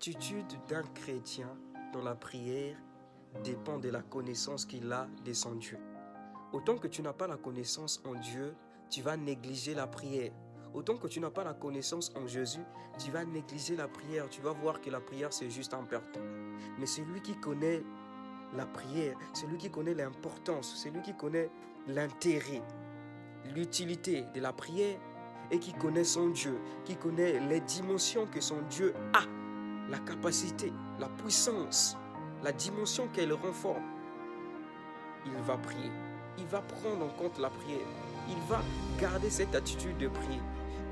L'attitude d'un chrétien dans la prière dépend de la connaissance qu'il a de son Dieu. Autant que tu n'as pas la connaissance en Dieu, tu vas négliger la prière. Autant que tu n'as pas la connaissance en Jésus, tu vas négliger la prière. Tu vas voir que la prière, c'est juste un perte. Mais celui qui connaît la prière, celui qui connaît l'importance, celui qui connaît l'intérêt, l'utilité de la prière et qui connaît son Dieu, qui connaît les dimensions que son Dieu a, la capacité, la puissance, la dimension qu'elle renforce, il va prier. Il va prendre en compte la prière. Il va garder cette attitude de prier.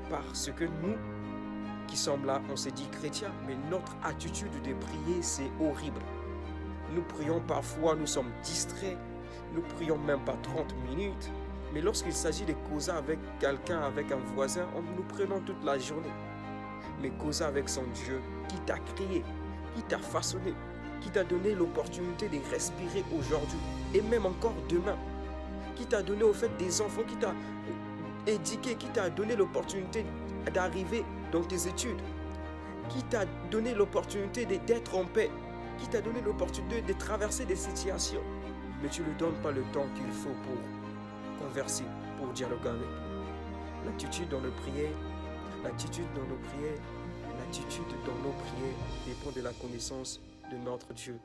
Parce que nous, qui sommes là, on se dit chrétiens, mais notre attitude de prier, c'est horrible. Nous prions parfois, nous sommes distraits. Nous prions même pas 30 minutes. Mais lorsqu'il s'agit de causer avec quelqu'un, avec un voisin, nous prenons toute la journée. Mais causer avec son Dieu, qui t'a créé, qui t'a façonné, qui t'a donné l'opportunité de respirer aujourd'hui et même encore demain, qui t'a donné au fait des enfants, qui t'a éduqué, qui t'a donné l'opportunité d'arriver dans tes études, qui t'a donné l'opportunité d'être en paix, qui t'a donné l'opportunité de traverser des situations. Mais tu ne lui donnes pas le temps qu'il faut pour converser, pour dialoguer avec lui. L'attitude dans nos prières, l'attitude dans nos prières, l'attitude dans nos prières dépend de la connaissance de notre Dieu.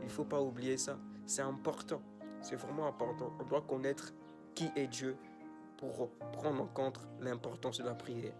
Il ne faut pas oublier ça. C'est important. C'est vraiment important. On doit connaître qui est Dieu pour prendre en compte l'importance de la prière.